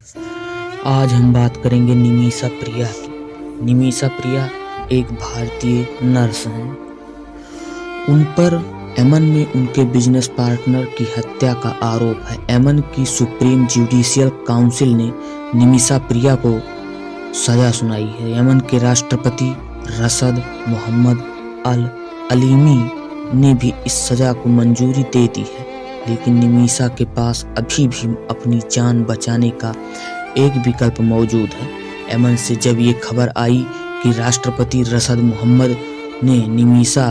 आज हम बात करेंगे निमिषा प्रिया की। निमिषा प्रिया एक भारतीय नर्स हैं। उन पर यमन में उनके बिजनेस पार्टनर की हत्या का आरोप है। यमन की सुप्रीम जुडिशियल काउंसिल ने निमिषा प्रिया को सजा सुनाई है। यमन के राष्ट्रपति रशद मोहम्मद अल अलीमी ने भी इस सजा को मंजूरी दे दी है, लेकिन निमिषा के पास अभी भी अपनी जान बचाने का एक विकल्प मौजूद है। यमन से जब ये खबर आई कि राष्ट्रपति रशद मोहम्मद ने निमिषा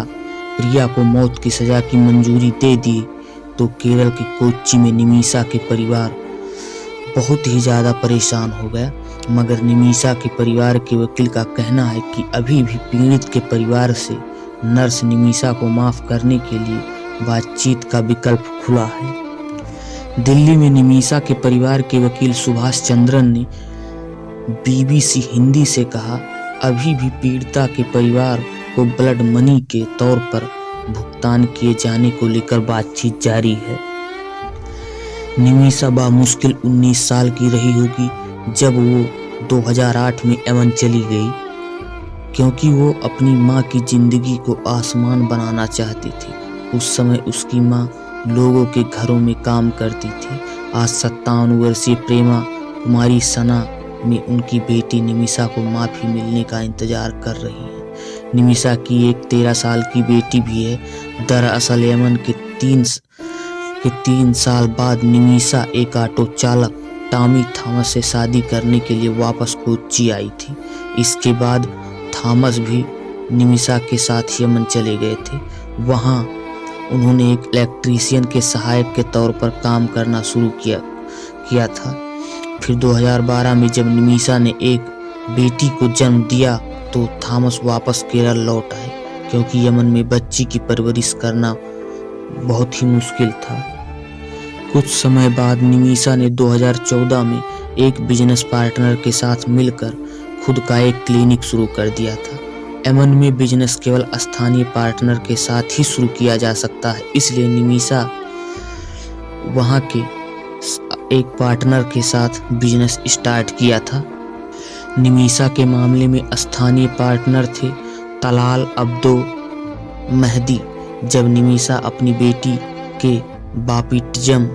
प्रिया को मौत की सजा की मंजूरी दे दी, तो केरल के कोच्चि में निमिषा के परिवार बहुत ही ज़्यादा परेशान हो गया। मगर निमिषा के परिवार के वकील का कहना है कि अभी भी पीड़ित के परिवार से नर्स निमिषा को माफ़ करने के लिए बातचीत का विकल्प खुला है। दिल्ली में निमिषा के परिवार के वकील सुभाष चंद्रन ने बीबीसी हिंदी से कहा, अभी भी पीड़िता के परिवार को ब्लड मनी के तौर पर भुगतान किए जाने को लेकर बातचीत जारी है। निमिषा बामुश्किल 19 साल की रही होगी जब वो 2008 में यमन चली गई, क्योंकि वो अपनी माँ की जिंदगी को आसान बनाना चाहती थी। उस समय उसकी माँ लोगों के घरों में काम करती थी। आज 57 वर्षीय प्रेमा कुमारी सना में उनकी बेटी निमिषा को माफ़ी मिलने का इंतजार कर रही है। निमिषा की एक 13 साल की बेटी भी है। दरअसल यमन के 3 साल बाद निमिषा एक ऑटो चालक टॉमी थॉमस से शादी करने के लिए वापस कोच्चि आई थी। इसके बाद थॉमस भी निमिषा के साथ यमन चले गए थे। वहाँ उन्होंने एक इलेक्ट्रीशियन के सहायक के तौर पर काम करना शुरू किया था। फिर 2012 में जब निमिषा ने एक बेटी को जन्म दिया तो थॉमस वापस केरल लौट आए, क्योंकि यमन में बच्ची की परवरिश करना बहुत ही मुश्किल था। कुछ समय बाद निमिषा ने 2014 में एक बिजनेस पार्टनर के साथ मिलकर खुद का एक क्लिनिक शुरू कर दिया था। यमन में बिजनेस केवल स्थानीय पार्टनर के साथ ही शुरू किया जा सकता है, इसलिए निमिषा वहां के एक पार्टनर के साथ बिजनेस स्टार्ट किया था। निमिषा के मामले में स्थानीय पार्टनर थे तलाल अब्दो मेहदी। जब निमिषा अपनी बेटी के बाप्टिज्म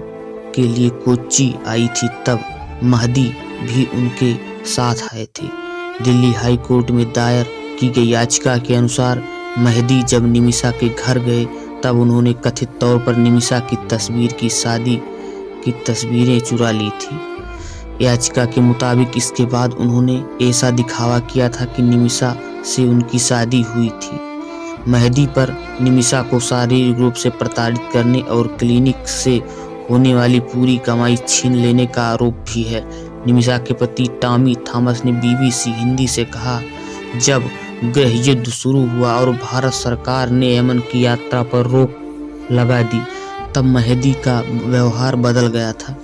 के लिए कोच्चि आई थी, तब मेहदी भी उनके साथ आए थे। दिल्ली हाई कोर्ट में दायर की गई याचिका के अनुसार मेहदी जब निमिषा के घर गए तब उन्होंने कथित तौर पर निमिषा की तस्वीर की शादी की तस्वीरें चुरा ली थी। याचिका के मुताबिक इसके बाद उन्होंने ऐसा दिखावा किया था कि निमिषा से उनकी शादी हुई थी। मेहदी पर निमिषा को शारीरिक रूप से प्रताड़ित करने और क्लिनिक से होने वाली पूरी कमाई छीन लेने का आरोप भी है। निमिषा के पति टॉमी थॉमस ने बीबीसी हिंदी से कहा, जब गृह युद्ध शुरू हुआ और भारत सरकार ने यमन की यात्रा पर रोक लगा दी, तब मेहदी का व्यवहार बदल गया था।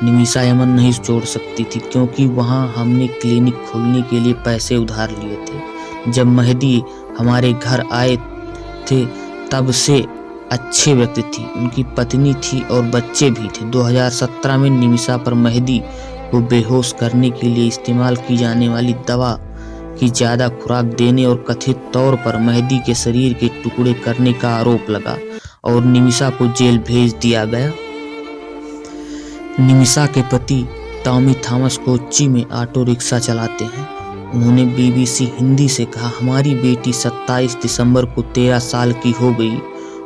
निमिषा यमन नहीं छोड़ सकती थी, क्योंकि वहां हमने क्लिनिक खोलने के लिए पैसे उधार लिए थे। जब मेहदी हमारे घर आए थे तब से अच्छे व्यक्ति थी, उनकी पत्नी थी और बच्चे भी थे। 2017 में निमिषा पर मेहदी को बेहोश करने के लिए इस्तेमाल की जाने वाली दवा की ज़्यादा खुराक देने और कथित तौर पर मेहदी के शरीर के टुकड़े करने का आरोप लगा और निमिषा को जेल भेज दिया गया। निमिषा के पति टॉमी थॉमस कोच्चि में ऑटो रिक्शा चलाते हैं। उन्होंने बीबीसी हिंदी से कहा, हमारी बेटी 27 दिसंबर को 13 साल की हो गई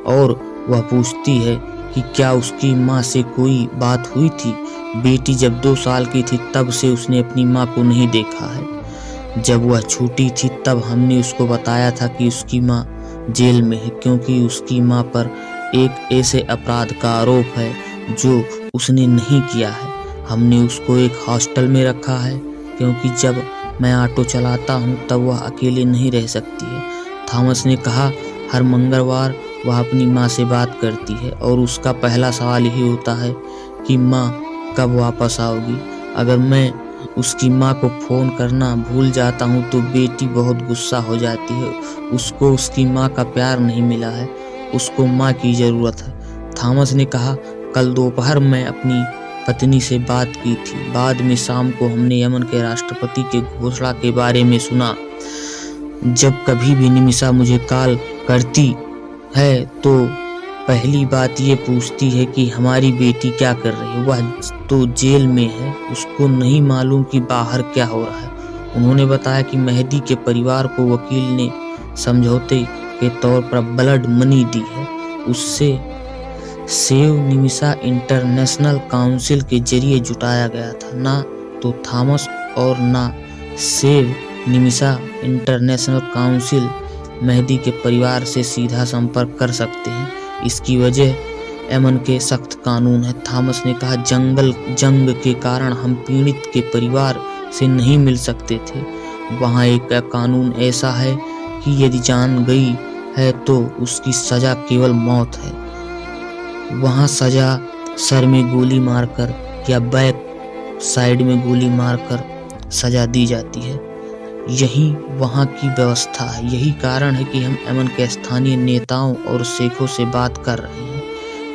और वह पूछती है कि क्या उसकी माँ से कोई बात हुई थी। बेटी जब 2 साल की थी तब से उसने अपनी माँ को नहीं देखा है। जब वह छोटी थी तब हमने उसको बताया था कि उसकी माँ जेल में है, क्योंकि उसकी माँ पर एक ऐसे अपराध का आरोप है जो उसने नहीं किया है। हमने उसको एक हॉस्टल में रखा है, क्योंकि जब मैं ऑटो चलाता हूँ तब वह अकेले नहीं रह सकती है। थॉमस ने कहा, हर मंगलवार वह अपनी माँ से बात करती है और उसका पहला सवाल यही होता है कि माँ कब वापस आओगी। अगर मैं उसकी माँ को फ़ोन करना भूल जाता हूँ तो बेटी बहुत गुस्सा हो जाती है। उसको उसकी माँ का प्यार नहीं मिला है, उसको माँ की ज़रूरत है। थॉमस ने कहा, कल दोपहर मैं अपनी पत्नी से बात की थी। बाद में शाम को हमने यमन के राष्ट्रपति के घोषणा के बारे में सुना। जब कभी भी निमिषा मुझे कॉल करती है तो पहली बात ये पूछती है कि हमारी बेटी क्या कर रही है। वह तो जेल में है, उसको नहीं मालूम कि बाहर क्या हो रहा है। उन्होंने बताया कि मेहदी के परिवार को वकील ने समझौते के तौर पर ब्लड मनी दी है। उससे सेव निमिषा इंटरनेशनल काउंसिल के जरिए जुटाया गया था। ना तो थॉमस और ना save Nimisha international council Mehdi के परिवार से सीधा संपर्क कर सकते हैं। इसकी वजह यमन के सख्त कानून है। थॉमस ने कहा, जंग के कारण हम पीड़ित के परिवार से नहीं मिल सकते थे। वहाँ एक कानून ऐसा है कि यदि जान गई है तो उसकी सजा केवल मौत है। वहाँ सजा सर में गोली मारकर या बैक साइड में गोली मारकर सजा दी जाती है। यही वहाँ की व्यवस्था है। यही कारण है कि हम यमन के स्थानीय नेताओं और शेखों से बात कर रहे हैं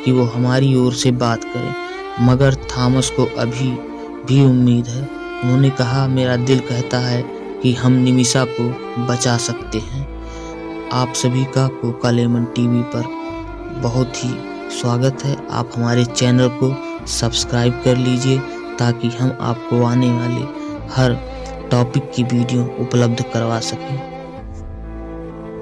कि वो हमारी ओर से बात करें। मगर थॉमस को अभी भी उम्मीद है। उन्होंने कहा, मेरा दिल कहता है कि हम निमिषा को बचा सकते हैं। आप सभी का कोका लेमन टीवी पर बहुत ही स्वागत है। आप हमारे चैनल को सब्सक्राइब कर लीजिए ताकि हम आपको आने वाले हर टॉपिक की वीडियो उपलब्ध करवा सकें।